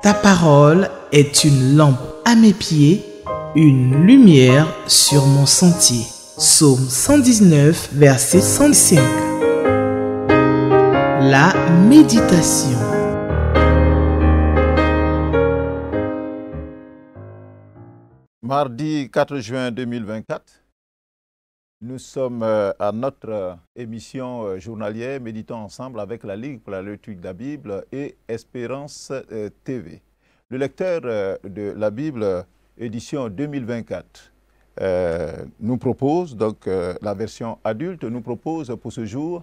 Ta parole est une lampe à mes pieds, une lumière sur mon sentier. Psaume 119, verset 105. La méditation. Mardi 4 juin 2024, nous sommes à notre émission journalière Méditons ensemble avec la Ligue pour la lecture de la Bible et Espérance TV. Le lecteur de la Bible édition 2024 nous propose, donc la version adulte, nous propose pour ce jour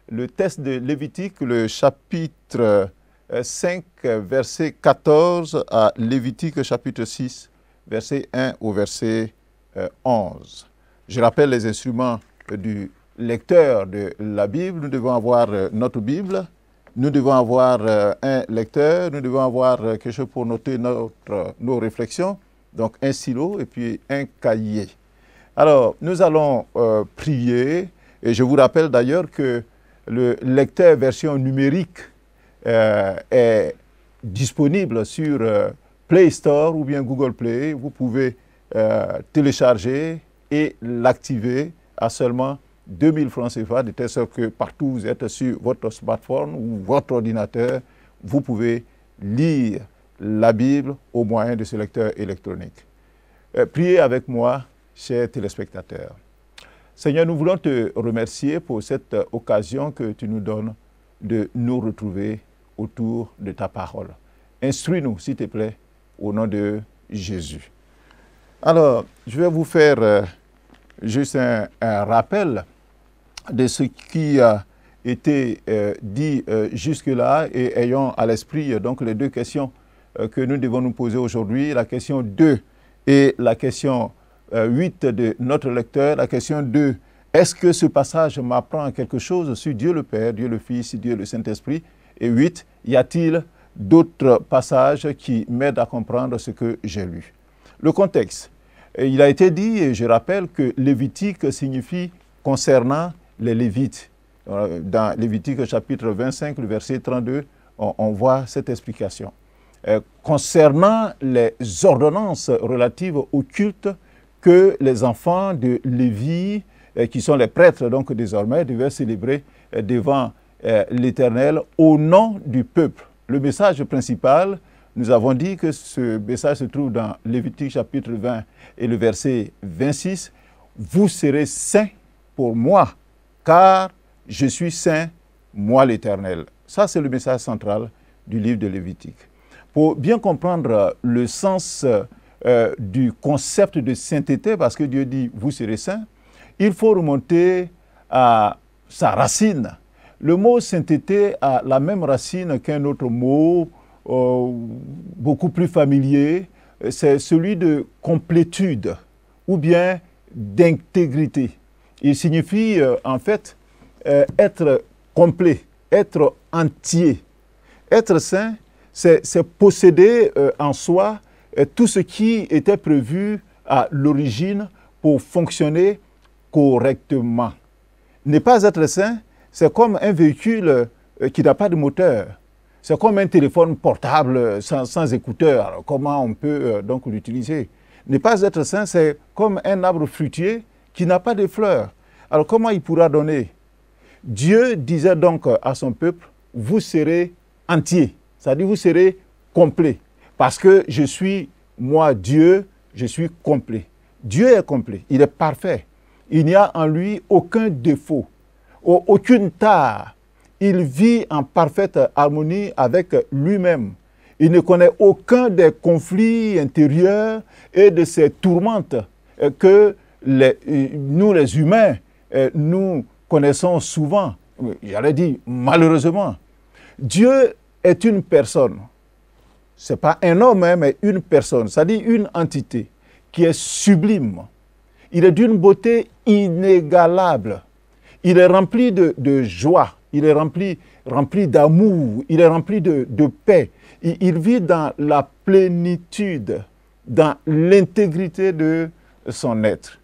le texte de Lévitique, le chapitre 5, verset 14 à Lévitique chapitre 6, verset 1 au verset 11. Je rappelle les instruments du lecteur de la Bible. Nous devons avoir notre Bible, nous devons avoir un lecteur, nous devons avoir quelque chose pour noter nos réflexions, donc un stylo et puis un cahier. Alors, nous allons prier, et je vous rappelle d'ailleurs que le lecteur version numérique est disponible sur Play Store ou bien Google Play. Vous pouvez télécharger et l'activer à seulement 2000 francs CFA, de telle sorte que partout vous êtes sur votre smartphone ou votre ordinateur, vous pouvez lire la Bible au moyen de ce lecteur électronique. Priez avec moi, chers téléspectateurs. Seigneur, nous voulons te remercier pour cette occasion que tu nous donnes de nous retrouver autour de ta parole. Instruis-nous, s'il te plaît, au nom de Jésus. Alors, je vais vous faire juste un rappel de ce qui a été dit jusque-là et ayant à l'esprit donc les deux questions que nous devons nous poser aujourd'hui, la question 2 et la question 8 de notre lecteur. La question 2, est-ce que ce passage m'apprend quelque chose sur Dieu le Père, Dieu le Fils, Dieu le Saint-Esprit? Et 8, y a-t-il d'autres passages qui m'aident à comprendre ce que j'ai lu? Le contexte. Il a été dit, et je rappelle, que Lévitique signifie concernant les Lévites. Dans Lévitique chapitre 25, le verset 32, on voit cette explication. Concernant les ordonnances relatives au culte que les enfants de Lévi, qui sont les prêtres donc désormais, devaient célébrer devant l'Éternel au nom du peuple. Le message principal, nous avons dit que ce message se trouve dans Lévitique chapitre 20 et le verset 26. Vous serez saints pour moi, car je suis saint, moi l'Éternel. Ça, c'est le message central du livre de Lévitique. Pour bien comprendre le sens du concept de sainteté, parce que Dieu dit « vous serez saints », il faut remonter à sa racine. Le mot sainteté a la même racine qu'un autre mot beaucoup plus familier, c'est celui de complétude ou bien d'intégrité. Il signifie en fait être complet, être entier. Être saint, c'est posséder en soi tout ce qui était prévu à l'origine pour fonctionner correctement. Ne pas être saint, c'est comme un véhicule qui n'a pas de moteur. C'est comme un téléphone portable sans écouteur. Alors, comment on peut donc l'utiliser? Ne pas être saint, c'est comme un arbre fruitier qui n'a pas de fleurs. Alors, comment il pourra donner? Dieu disait donc à son peuple, vous serez entiers, c'est-à-dire vous serez complets, parce que je suis, moi, Dieu, je suis complet. Dieu est complet, il est parfait. Il n'y a en lui aucun défaut, aucune tare. Il vit en parfaite harmonie avec lui-même. Il ne connaît aucun des conflits intérieurs et de ces tourmentes que nous, les humains, nous connaissons souvent. J'allais dire malheureusement. Dieu est une personne. Ce n'est pas un homme, mais une personne, c'est-à-dire une entité qui est sublime. Il est d'une beauté inégalable. Il est rempli de joie. Il est rempli d'amour, il est rempli de paix. Il vit dans la plénitude, dans l'intégrité de son être.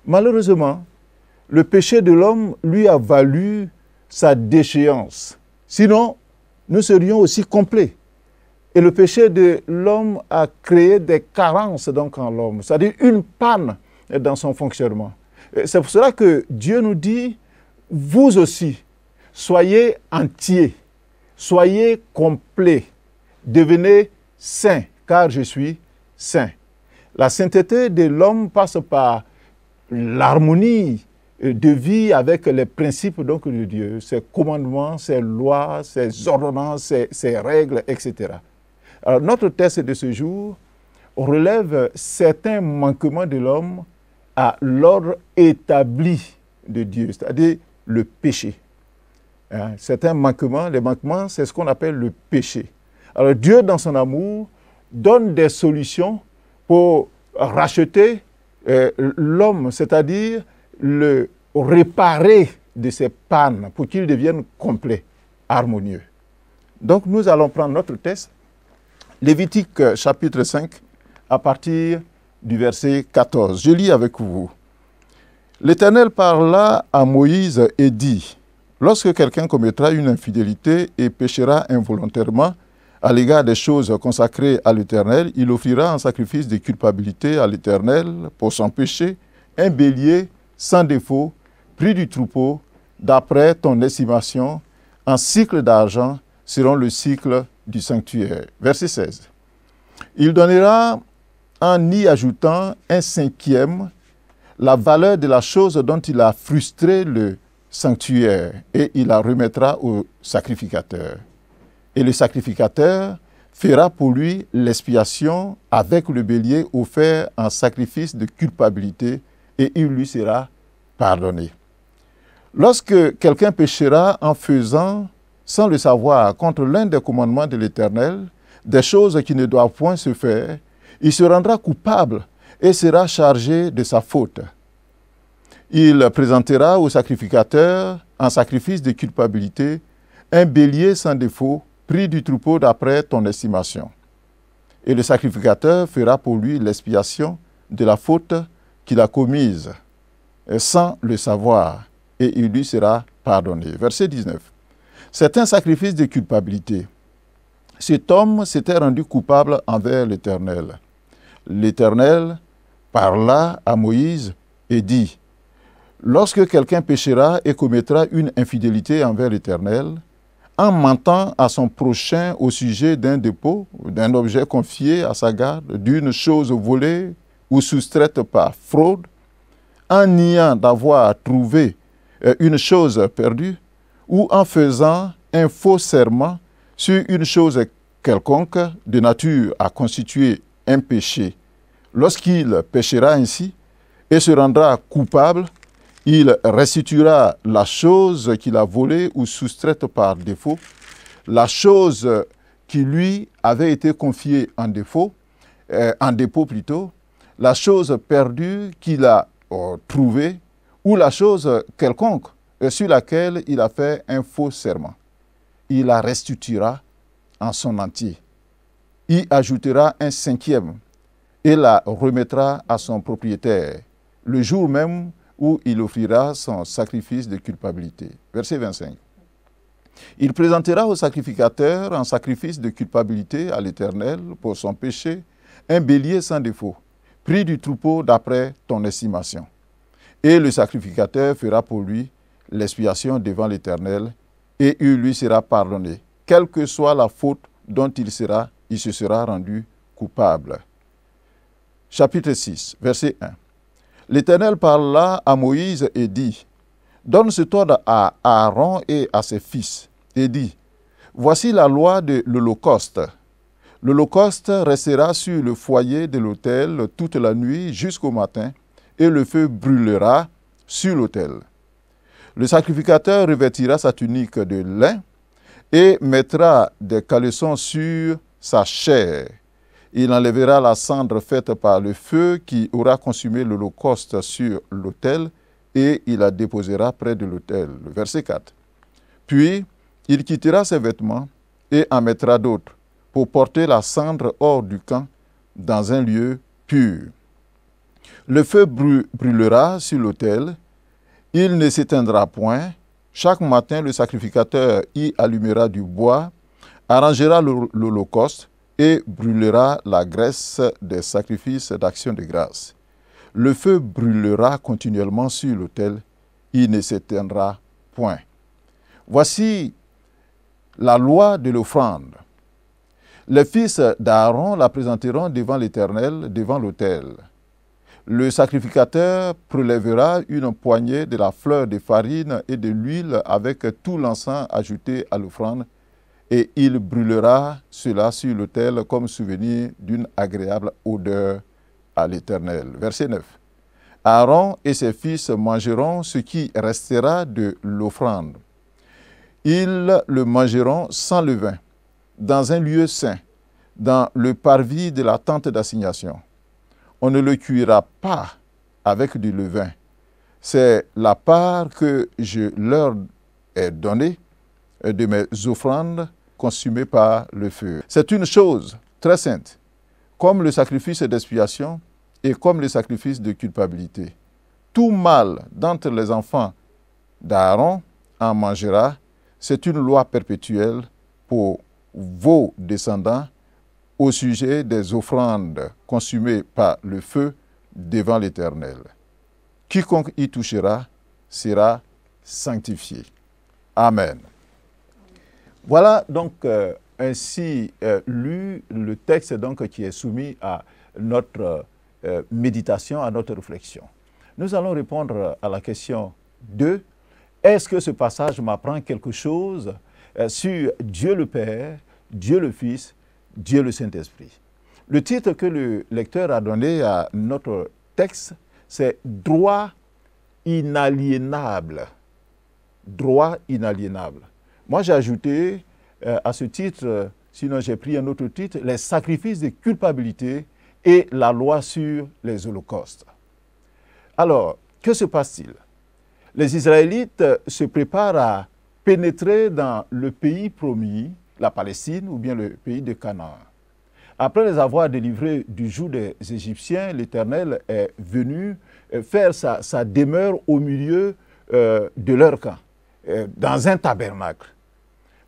Malheureusement, le péché de l'homme lui a valu sa déchéance. Sinon, nous serions aussi complets. Et le péché de l'homme a créé des carences donc en l'homme, c'est-à-dire une panne dans son fonctionnement. C'est pour cela que Dieu nous dit, vous aussi, soyez entiers, soyez complets, devenez saints, car je suis saint. La sainteté de l'homme passe par l'harmonie de vie avec les principes donc de Dieu, ses commandements, ses lois, ses ordonnances, ses règles, etc. Alors, notre texte de ce jour relève certains manquements de l'homme à l'ordre établi de Dieu, c'est-à-dire le péché. Certains manquements, les manquements, c'est ce qu'on appelle le péché. Alors, Dieu, dans son amour, donne des solutions pour racheter l'homme, c'est-à-dire le réparer de ses pannes pour qu'il devienne complet, harmonieux. Donc, nous allons prendre notre texte, Lévitique chapitre 5, à partir du verset 14. Je lis avec vous. L'Éternel parla à Moïse et dit, « Lorsque quelqu'un commettra une infidélité et péchera involontairement à l'égard des choses consacrées à l'Éternel, il offrira en sacrifice de culpabilité à l'Éternel pour son péché un bélier sans défaut, pris du troupeau, d'après ton estimation, en cycle d'argent, selon le cycle du sanctuaire. » Verset 16. Il donnera, en y ajoutant un cinquième, la valeur de la chose dont il a frustré le sanctuaire, et il la remettra au sacrificateur. Et le sacrificateur fera pour lui l'expiation avec le bélier offert en sacrifice de culpabilité, et il lui sera pardonné. Lorsque quelqu'un péchera en faisant, sans le savoir, contre l'un des commandements de l'Éternel, des choses qui ne doivent point se faire, il se rendra coupable et sera chargé de sa faute. Il présentera au sacrificateur, en sacrifice de culpabilité, un bélier sans défaut, pris du troupeau d'après ton estimation. Et le sacrificateur fera pour lui l'expiation de la faute qu'il a commise, sans le savoir, et il lui sera pardonné. Verset 19. C'est un sacrifice de culpabilité. Cet homme s'était rendu coupable envers l'Éternel. L'Éternel parla à Moïse et dit, « Lorsque quelqu'un péchera et commettra une infidélité envers l'Éternel, en mentant à son prochain au sujet d'un dépôt, d'un objet confié à sa garde, d'une chose volée ou soustraite par fraude, en niant d'avoir trouvé une chose perdue, ou en faisant un faux serment sur une chose quelconque de nature à constituer un péché. Lorsqu'il péchera ainsi et se rendra coupable, il restituera la chose qu'il a volée ou soustraite par défaut, la chose qui lui avait été confiée en dépôt plutôt, la chose perdue qu'il a trouvée, ou la chose quelconque sur laquelle il a fait un faux serment. Il la restituera en son entier. Il ajoutera un cinquième et la remettra à son propriétaire, le jour même où il offrira son sacrifice de culpabilité. Verset 25. Il présentera au sacrificateur un sacrifice de culpabilité à l'Éternel pour son péché, un bélier sans défaut, pris du troupeau d'après ton estimation. Et le sacrificateur fera pour lui l'expiation devant l'Éternel, et il lui sera pardonné, quelle que soit la faute dont il se sera rendu coupable. Chapitre 6, verset 1. L'Éternel parla à Moïse et dit, « Donne cet ordre à Aaron et à ses fils, et dit, voici la loi de l'Holocauste. L'Holocauste restera sur le foyer de l'autel toute la nuit jusqu'au matin, et le feu brûlera sur l'autel. Le sacrificateur revêtira sa tunique de lin et mettra des caleçons sur sa chair. Il enlèvera la cendre faite par le feu qui aura consumé l'holocauste sur l'autel et il la déposera près de l'autel. Le verset 4. Puis, il quittera ses vêtements et en mettra d'autres pour porter la cendre hors du camp dans un lieu pur. Le feu brûlera sur l'autel. Il ne s'éteindra point. Chaque matin, le sacrificateur y allumera du bois, arrangera l'holocauste et brûlera la graisse des sacrifices d'action de grâce. Le feu brûlera continuellement sur l'autel, il ne s'éteindra point. Voici la loi de l'offrande. Les fils d'Aaron la présenteront devant l'Éternel, devant l'autel. Le sacrificateur prélèvera une poignée de la fleur de farine et de l'huile avec tout l'encens ajouté à l'offrande, et il brûlera cela sur l'autel comme souvenir d'une agréable odeur à l'Éternel. Verset 9. Aaron et ses fils mangeront ce qui restera de l'offrande. Ils le mangeront sans levain, dans un lieu saint, dans le parvis de la tente d'assignation. On ne le cuira pas avec du levain. C'est la part que je leur ai donnée de mes offrandes consumées par le feu. C'est une chose très sainte, comme le sacrifice d'expiation et comme le sacrifice de culpabilité. Tout mâle d'entre les enfants d'Aaron en mangera. C'est une loi perpétuelle pour vos descendants au sujet des offrandes consumées par le feu devant l'Éternel. Quiconque y touchera sera sanctifié. Amen. Voilà donc ainsi lu le texte donc, qui est soumis à notre méditation, à notre réflexion. Nous allons répondre à la question 2. Est-ce que ce passage m'apprend quelque chose sur Dieu le Père, Dieu le Fils, Dieu le Saint-Esprit? Le titre que le lecteur a donné à notre texte, c'est « Droit inaliénable ». Droit inaliénable. Moi, j'ai ajouté à ce titre, sinon j'ai pris un autre titre, « Les sacrifices de culpabilité et la loi sur les holocaustes ». Alors, que se passe-t-il? Les Israélites se préparent à pénétrer dans le pays promis, la Palestine ou bien le pays de Canaan. Après les avoir délivrés du joug des Égyptiens, l'Éternel est venu faire sa demeure au milieu de leur camp, dans un tabernacle.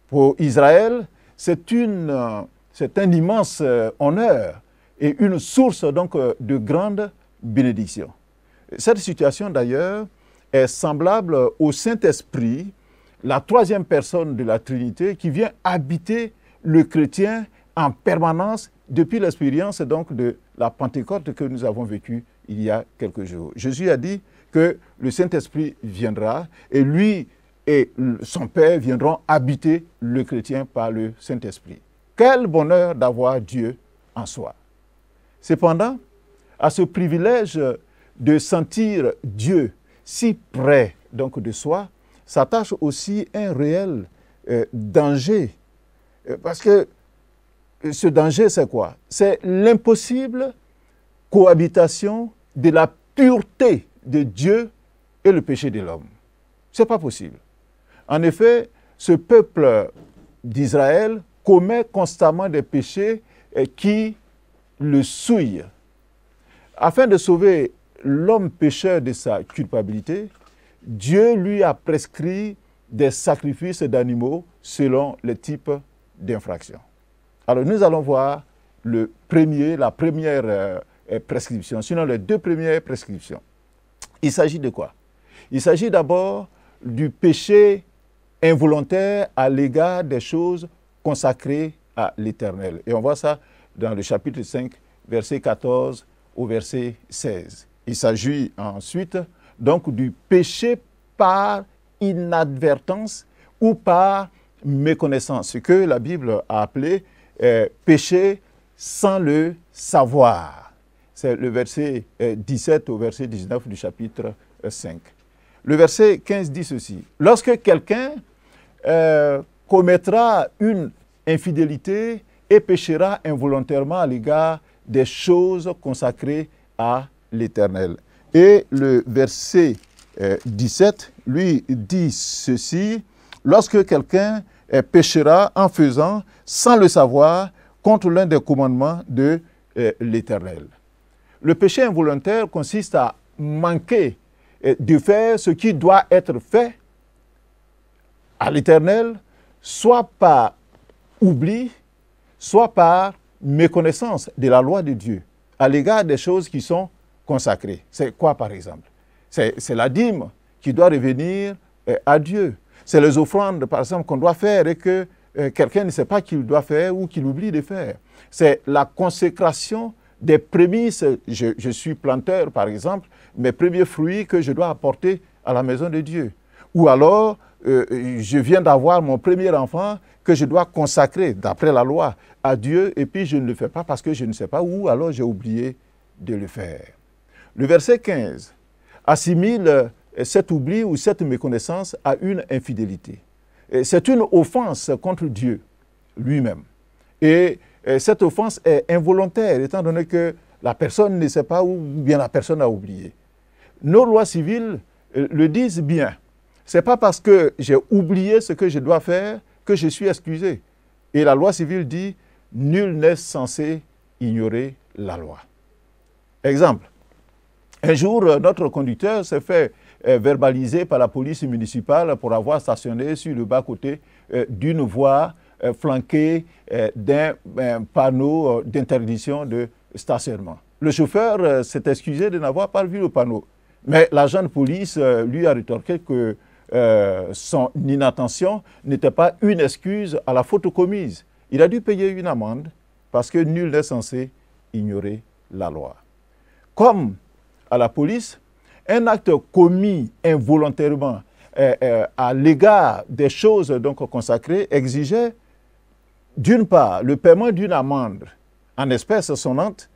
Pour Israël, c'est un immense honneur et une source donc de grande bénédiction. Cette situation d'ailleurs est semblable au Saint-Esprit, la troisième personne de la Trinité qui vient habiter le chrétien en permanence depuis l'expérience donc de la Pentecôte que nous avons vécue il y a quelques jours. Jésus a dit que le Saint-Esprit viendra et lui et son Père viendront habiter le chrétien par le Saint-Esprit. Quel bonheur d'avoir Dieu en soi. Cependant, à ce privilège de sentir Dieu si près donc de soi, s'attache aussi un réel danger. Parce que ce danger, c'est quoi? C'est l'impossible cohabitation de la pureté de Dieu et le péché de l'homme. Ce n'est pas possible. En effet, ce peuple d'Israël commet constamment des péchés qui le souillent. Afin de sauver l'homme pécheur de sa culpabilité, Dieu lui a prescrit des sacrifices d'animaux selon les types d'infractions. Alors nous allons voir la première prescription, sinon les deux premières prescriptions. Il s'agit de quoi? Il s'agit d'abord du péché involontaire à l'égard des choses consacrées à l'Éternel. Et on voit ça dans le chapitre 5, verset 14 au verset 16. Il s'agit ensuite donc du péché par inadvertance ou par méconnaissance, ce que la Bible a appelé péché sans le savoir. C'est le verset 17 au verset 19 du chapitre 5. Le verset 15 dit ceci. Lorsque quelqu'un commettra une infidélité et péchera involontairement à l'égard des choses consacrées à l'Éternel. Et le verset 17, lui, dit ceci. Lorsque quelqu'un péchera en faisant, sans le savoir, contre l'un des commandements de l'Éternel. Le péché involontaire consiste à manquer de faire ce qui doit être fait à l'Éternel, soit par oubli, soit par méconnaissance de la loi de Dieu à l'égard des choses qui sont consacrées. C'est quoi, par exemple? C'est la dîme qui doit revenir à Dieu. C'est les offrandes, par exemple, qu'on doit faire et que quelqu'un ne sait pas qu'il doit faire ou qu'il oublie de faire. C'est la consécration des prémices. Je suis planteur, par exemple, mes premiers fruits que je dois apporter à la maison de Dieu. Ou alors, je viens d'avoir mon premier enfant que je dois consacrer, d'après la loi, à Dieu, et puis je ne le fais pas parce que je ne sais pas où, alors j'ai oublié de le faire. Le verset 15 assimile cet oubli ou cette méconnaissance à une infidélité. C'est une offense contre Dieu lui-même. Et cette offense est involontaire, étant donné que la personne ne sait pas ou bien la personne a oublié. Nos lois civiles le disent bien. Ce n'est pas parce que j'ai oublié ce que je dois faire que je suis excusé. Et la loi civile dit, nul n'est censé ignorer la loi. Exemple, un jour, notre conducteur s'est fait verbaliser par la police municipale pour avoir stationné sur le bas-côté d'une voie flanquée d'un panneau d'interdiction de stationnement. Le chauffeur s'est excusé de n'avoir pas vu le panneau. Mais l'agent de police lui a rétorqué que son inattention n'était pas une excuse à la faute commise. Il a dû payer une amende parce que nul n'est censé ignorer la loi. Comme à la police, un acte commis involontairement à l'égard des choses donc consacrées exigeait d'une part le paiement d'une amende en espèces sonnantes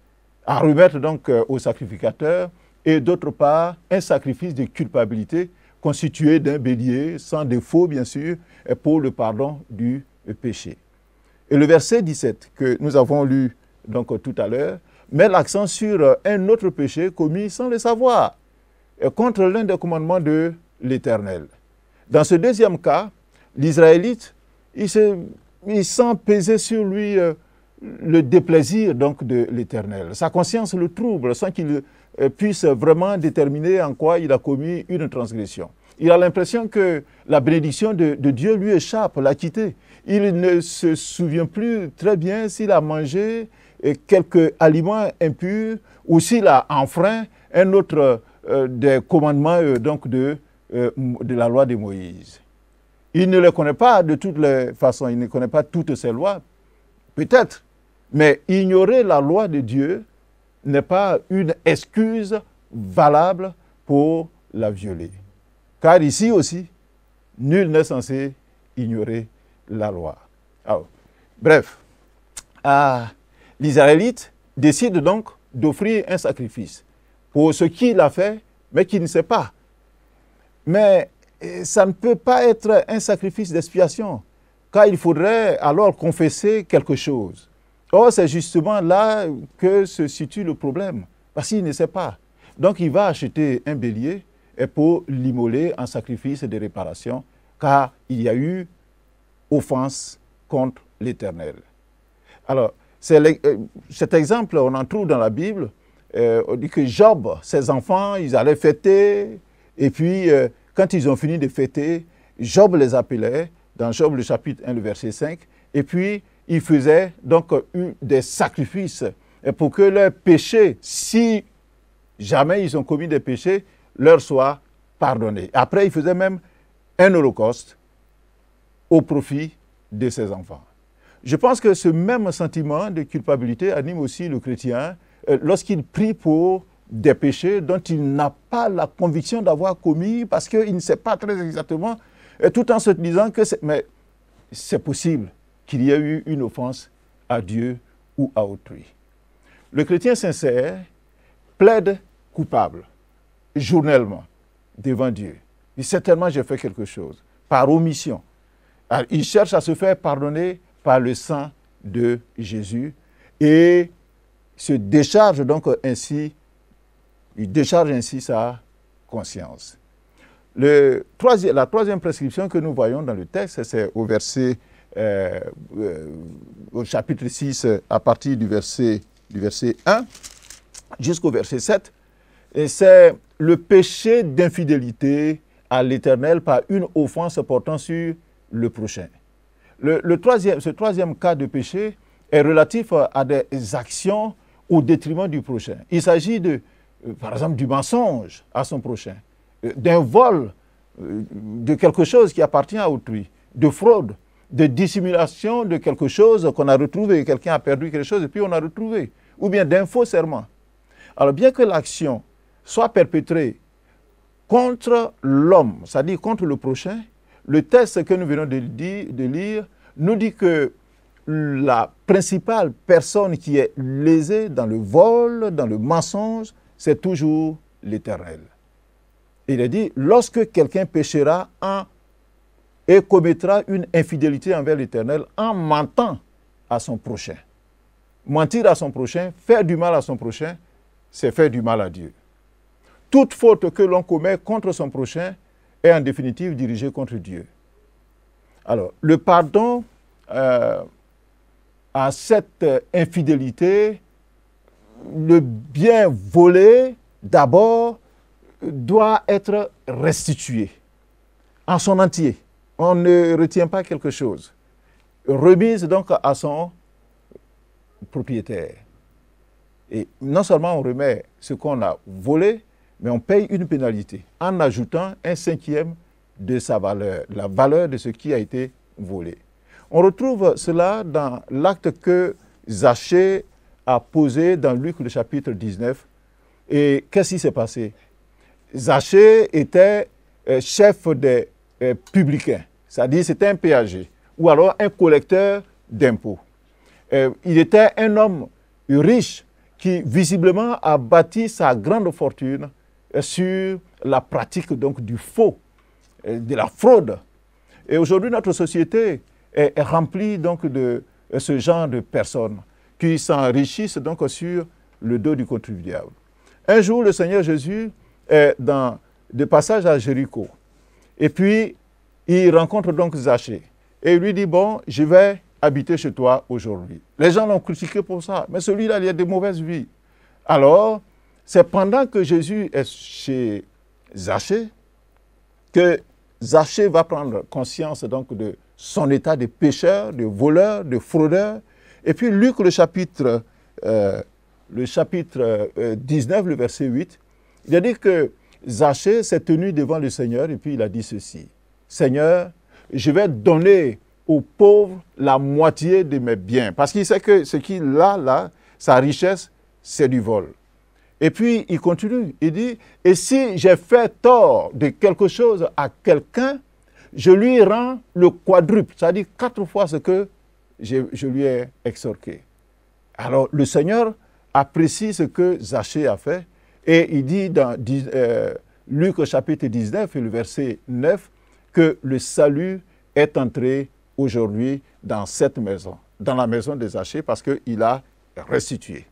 à remettre donc au sacrificateur et d'autre part un sacrifice de culpabilité constitué d'un bélier sans défaut bien sûr pour le pardon du péché. Et le verset 17 que nous avons lu donc tout à l'heure met l'accent sur un autre péché commis sans le savoir, contre l'un des commandements de l'Éternel. Dans ce deuxième cas, l'Israélite, il sent peser sur lui le déplaisir donc de l'Éternel. Sa conscience le trouble sans qu'il puisse vraiment déterminer en quoi il a commis une transgression. Il a l'impression que la bénédiction de Dieu lui échappe, l'a quitté. Il ne se souvient plus très bien s'il a mangé quelques aliments impurs ou s'il a enfreint un autre des commandements donc de la loi de Moïse. Il ne les connaît pas de toutes les façons, il ne connaît pas toutes ces lois, peut-être, mais ignorer la loi de Dieu n'est pas une excuse valable pour la violer. Car ici aussi, nul n'est censé ignorer la loi. Alors, bref, l'Israélite décide donc d'offrir un sacrifice pour ce qu'il a fait, mais qu'il ne sait pas. Mais ça ne peut pas être un sacrifice d'expiation, car il faudrait alors confesser quelque chose. Or, c'est justement là que se situe le problème, parce qu'il ne sait pas. Donc, il va acheter un bélier pour l'immoler en sacrifice de réparation, car il y a eu offense contre l'Éternel. Alors, cet exemple, on en trouve dans la Bible. On dit que Job, ses enfants, ils allaient fêter, et puis quand ils ont fini de fêter, Job les appelait, dans Job le chapitre 1, le verset 5, et puis il faisait donc des sacrifices pour que leurs péchés, si jamais ils ont commis des péchés, leur soient pardonnés. Après, il faisait même un holocauste au profit de ses enfants. Je pense que ce même sentiment de culpabilité anime aussi le chrétien lorsqu'il prie pour des péchés dont il n'a pas la conviction d'avoir commis parce qu'il ne sait pas très exactement, tout en se disant que c'est possible qu'il y ait eu une offense à Dieu ou à autrui. Le chrétien sincère plaide coupable journellement devant Dieu. Il dit certainement j'ai fait quelque chose par omission. Alors, il cherche à se faire pardonner par le sang de Jésus et se décharge donc ainsi, il décharge ainsi sa conscience. La troisième prescription que nous voyons dans le texte, c'est au verset, au chapitre 6, à partir du verset 1 jusqu'au verset 7, et c'est le péché d'infidélité à l'Éternel par une offense portant sur le prochain. Ce troisième cas de péché est relatif à des actions au détriment du prochain. Il s'agit de, par exemple, du mensonge à son prochain, d'un vol de quelque chose qui appartient à autrui, de fraude, de dissimulation de quelque chose qu'on a retrouvé. Quelqu'un a perdu quelque chose et puis on a retrouvé. Ou bien d'un faux serment. Alors, bien que l'action soit perpétrée contre l'homme, c'est-à-dire contre le prochain, le texte que nous venons de lire nous dit que la principale personne qui est lésée dans le vol, dans le mensonge, c'est toujours l'Éternel. Il est dit, lorsque quelqu'un péchera et commettra une infidélité envers l'Éternel en mentant à son prochain. Mentir à son prochain, faire du mal à son prochain, c'est faire du mal à Dieu. Toute faute que l'on commet contre son prochain est en définitive dirigée contre Dieu. Alors, le pardon à cette infidélité, le bien volé, d'abord, doit être restitué en son entier. On ne retient pas quelque chose. Remise donc à son propriétaire. Et non seulement on remet ce qu'on a volé, mais on paye une pénalité en ajoutant un cinquième de sa valeur, la valeur de ce qui a été volé. On retrouve cela dans l'acte que Zachée a posé dans Luc le chapitre 19. Et qu'est-ce qui s'est passé? Zachée était chef des publicains, c'est-à-dire c'était un péager, ou alors un collecteur d'impôts. Il était un homme riche qui visiblement a bâti sa grande fortune sur la pratique donc du faux, de la fraude. Et aujourd'hui, notre société est remplie donc de ce genre de personnes qui s'enrichissent donc sur le dos du contribuable. Un jour, le Seigneur Jésus est de passage à Jéricho. Et puis, il rencontre donc Zachée. Et il lui dit, bon, je vais habiter chez toi aujourd'hui. Les gens l'ont critiqué pour ça. Mais celui-là, il a de mauvaises vies. Alors, c'est pendant que Jésus est chez Zachée que Zachée va prendre conscience donc de son état de pécheur, de voleur, de fraudeur. Et puis Luc, le chapitre 19, le verset 8, il a dit que Zachée s'est tenu devant le Seigneur et puis il a dit ceci. Seigneur, je vais donner aux pauvres la moitié de mes biens. Parce qu'il sait que ce qu'il a là, sa richesse, c'est du vol. Et puis il continue, il dit, et si j'ai fait tort de quelque chose à quelqu'un, je lui rends le quadruple, c'est-à-dire 4 fois ce que je lui ai extorqué. Alors le Seigneur apprécie ce que Zachée a fait et il dit dans Luc chapitre 19 et le verset 9 que le salut est entré aujourd'hui dans cette maison, dans la maison de Zachée parce qu'il a restitué.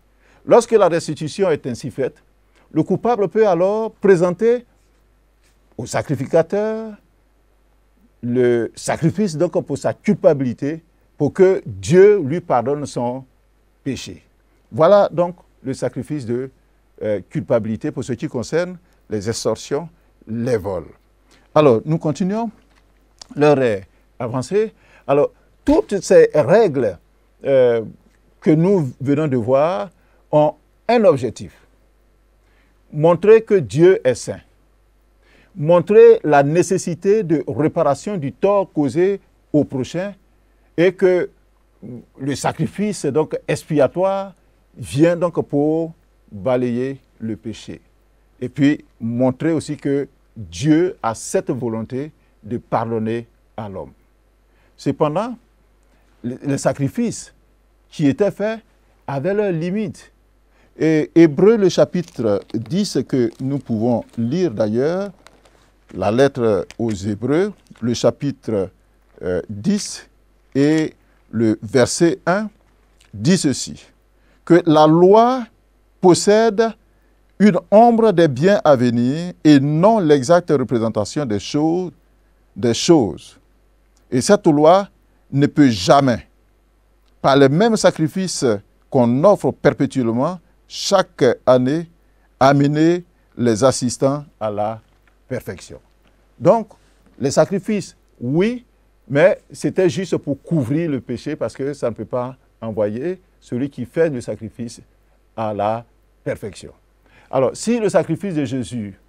Lorsque la restitution est ainsi faite, le coupable peut alors présenter au sacrificateur le sacrifice donc pour sa culpabilité, pour que Dieu lui pardonne son péché. Voilà donc le sacrifice de culpabilité pour ce qui concerne les extorsions, les vols. Alors, nous continuons. L'heure est avancée. Alors, toutes ces règles que nous venons de voir ont un objectif. Montrer que Dieu est saint. Montrer la nécessité de réparation du tort causé au prochain et que le sacrifice donc expiatoire vient donc pour balayer le péché. Et puis montrer aussi que Dieu a cette volonté de pardonner à l'homme. Cependant, les sacrifices qui étaient faits avaient leurs limites. Et Hébreux, le chapitre 10, que nous pouvons lire d'ailleurs, la lettre aux Hébreux, le chapitre 10 et le verset 1, dit ceci, que la loi possède une ombre des biens à venir et non l'exacte représentation des choses. Et cette loi ne peut jamais, par les mêmes sacrifices qu'on offre perpétuellement, chaque année, amener les assistants à la perfection. Donc, les sacrifices, oui, mais c'était juste pour couvrir le péché parce que ça ne peut pas envoyé celui qui fait le sacrifice à la perfection. Alors, si le sacrifice de Jésus,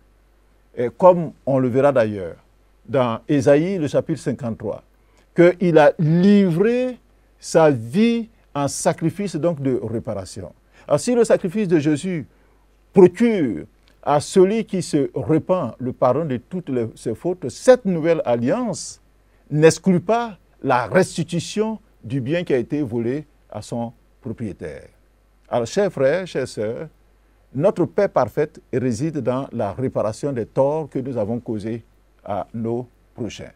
comme on le verra d'ailleurs dans Ésaïe, le chapitre 53, qu'il a livré sa vie en sacrifice donc de réparation. Alors, si le sacrifice de Jésus procure à celui qui se repent le pardon de toutes ses fautes, cette nouvelle alliance n'exclut pas la restitution du bien qui a été volé à son propriétaire. Alors, chers frères, chères sœurs, notre paix parfaite réside dans la réparation des torts que nous avons causés à nos prochains.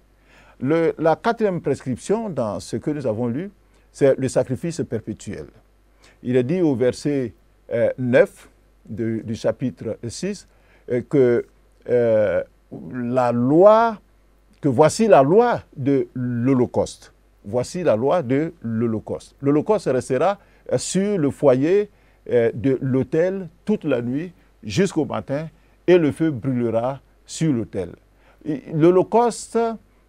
La quatrième prescription dans ce que nous avons lu, c'est le sacrifice perpétuel. Il est dit au verset 9 du chapitre 6 que voici la loi de l'Holocauste. Voici la loi de l'Holocauste. L'Holocauste restera sur le foyer de l'autel toute la nuit jusqu'au matin et le feu brûlera sur l'autel. L'Holocauste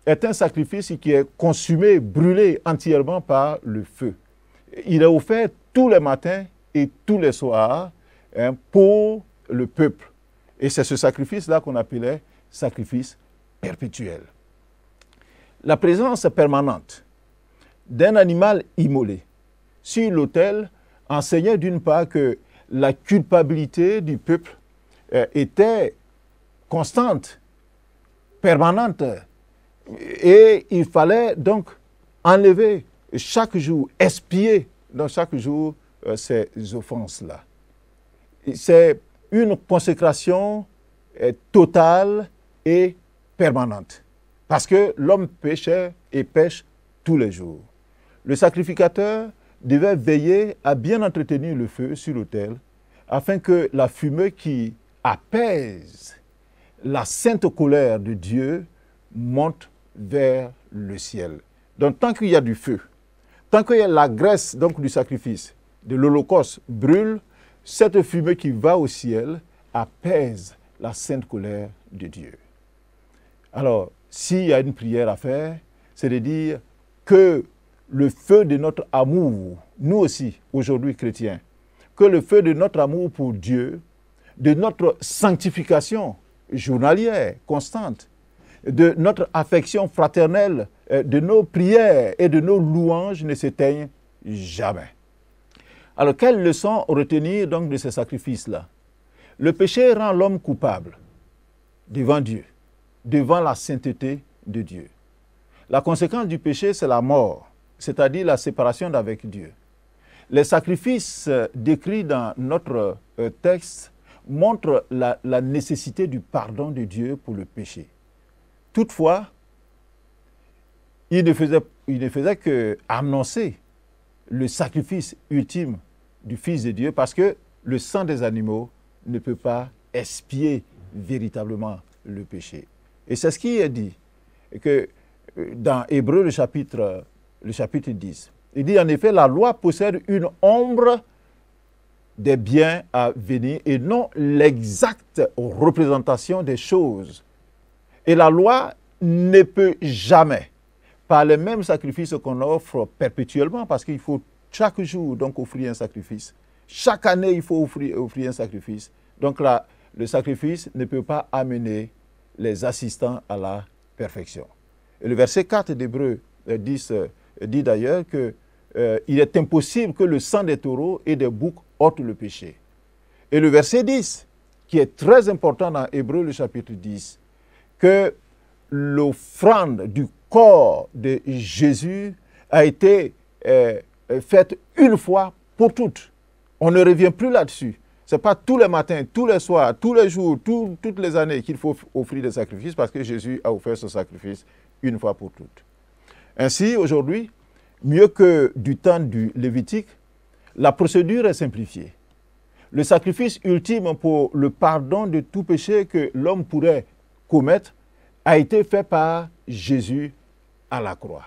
est un sacrifice qui est consumé, brûlé entièrement par le feu. Il est offert tous les matins et tous les soirs pour le peuple. Et c'est ce sacrifice-là qu'on appelait sacrifice perpétuel. La présence permanente d'un animal immolé sur l'autel enseignait d'une part que la culpabilité du peuple était constante, permanente, et il fallait donc enlever chaque jour, expier dans chaque jour ces offenses-là. C'est une consécration totale et permanente, parce que l'homme péchait et pêche tous les jours. Le sacrificateur devait veiller à bien entretenir le feu sur l'autel, afin que la fumée qui apaise la sainte colère de Dieu monte vers le ciel. Donc tant qu'il y a du feu, tant que la graisse donc, du sacrifice, de l'Holocauste brûle, cette fumée qui va au ciel apaise la sainte colère de Dieu. Alors, s'il y a une prière à faire, c'est de dire que le feu de notre amour, nous aussi, aujourd'hui chrétiens, que le feu de notre amour pour Dieu, de notre sanctification journalière, constante, de notre affection fraternelle, de nos prières et de nos louanges ne s'éteignent jamais. Alors, quelle leçon retenir donc de ces sacrifices-là? Le péché rend l'homme coupable devant Dieu, devant la sainteté de Dieu. La conséquence du péché, c'est la mort, c'est-à-dire la séparation d'avec Dieu. Les sacrifices décrits dans notre texte montrent la nécessité du pardon de Dieu pour le péché. Toutefois, il ne faisait qu'annoncer le sacrifice ultime du Fils de Dieu, parce que le sang des animaux ne peut pas expier véritablement le péché. Et c'est ce qui est dit, que dans Hébreux, le chapitre 10, il dit en effet, la loi possède une ombre des biens à venir et non l'exacte représentation des choses. Et la loi ne peut jamais, par les mêmes sacrifices qu'on offre perpétuellement, parce qu'il faut chaque jour donc offrir un sacrifice. Chaque année, il faut offrir un sacrifice. Donc là, le sacrifice ne peut pas amener les assistants à la perfection. Et le verset 4 d'Hébreux 10 dit d'ailleurs qu'il est impossible que le sang des taureaux et des boucs ôte le péché. Et le verset 10, qui est très important dans Hébreux, le chapitre 10, que l'offrande du corps de Jésus a été faite une fois pour toutes. On ne revient plus là-dessus. Ce n'est pas tous les matins, tous les soirs, tous les jours, toutes les années qu'il faut offrir des sacrifices, parce que Jésus a offert ce sacrifice une fois pour toutes. Ainsi, aujourd'hui, mieux que du temps du Lévitique, la procédure est simplifiée. Le sacrifice ultime pour le pardon de tout péché que l'homme pourrait commettre a été fait par Jésus à la croix.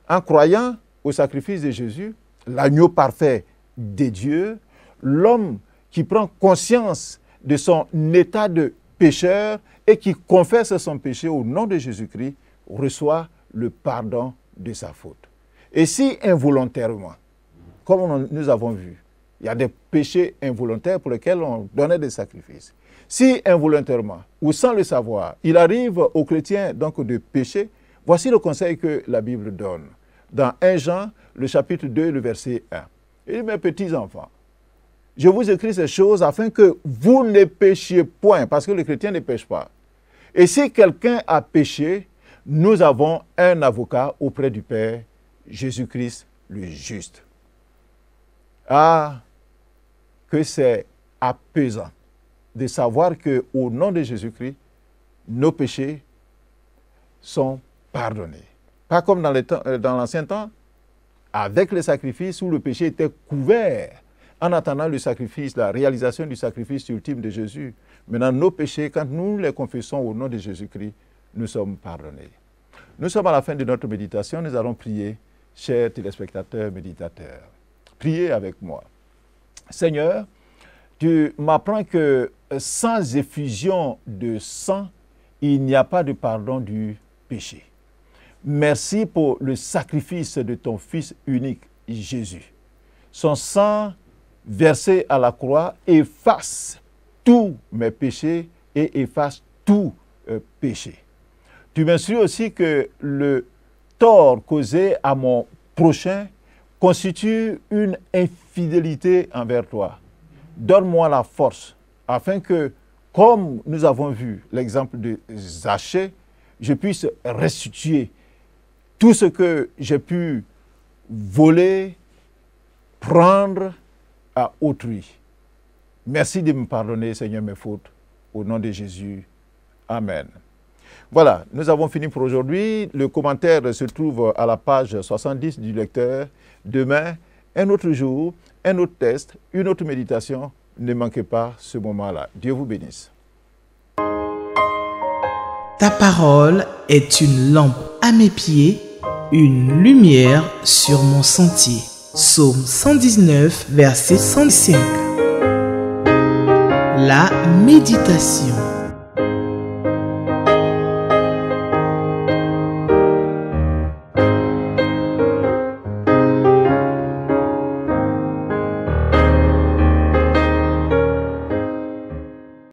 En croyant au sacrifice de Jésus, l'agneau parfait des dieux, l'homme qui prend conscience de son état de pécheur et qui confesse son péché au nom de Jésus-Christ, reçoit le pardon de sa faute. Et si involontairement, comme nous avons vu, il y a des péchés involontaires pour lesquels on donnait des sacrifices. Si involontairement ou sans le savoir, il arrive aux chrétiens donc de pécher, voici le conseil que la Bible donne. Dans 1 Jean, le chapitre 2, le verset 1. Il dit, mes petits enfants, je vous écris ces choses afin que vous ne péchiez point, parce que le chrétien ne pêche pas. Et si quelqu'un a péché, nous avons un avocat auprès du Père, Jésus-Christ le juste. Ah, que c'est apaisant de savoir qu'au nom de Jésus-Christ, nos péchés sont pardonnés. Pas comme dans l'ancien temps, avec les sacrifices où le péché était couvert, en attendant le sacrifice, la réalisation du sacrifice ultime de Jésus. Maintenant, nos péchés, quand nous les confessons au nom de Jésus-Christ, nous sommes pardonnés. Nous sommes à la fin de notre méditation, nous allons prier, chers téléspectateurs, méditateurs. Priez avec moi. Seigneur, tu m'apprends que sans effusion de sang, il n'y a pas de pardon du péché. Merci pour le sacrifice de ton Fils unique, Jésus. Son sang versé à la croix efface tous mes péchés et efface tout péché. Tu m'instruis aussi que le tort causé à mon prochain constitue une infidélité envers toi. Donne-moi la force afin que, comme nous avons vu l'exemple de Zachée, je puisse restituer tout ce que j'ai pu voler, prendre à autrui. Merci de me pardonner, Seigneur, mes fautes. Au nom de Jésus. Amen. Voilà, nous avons fini pour aujourd'hui. Le commentaire se trouve à la page 70 du lecteur. Demain, un autre jour, un autre test, une autre méditation. Ne manquez pas ce moment-là. Dieu vous bénisse. Ta parole est une lampe à mes pieds, une lumière sur mon sentier. Psaume 119, verset 105. La méditation.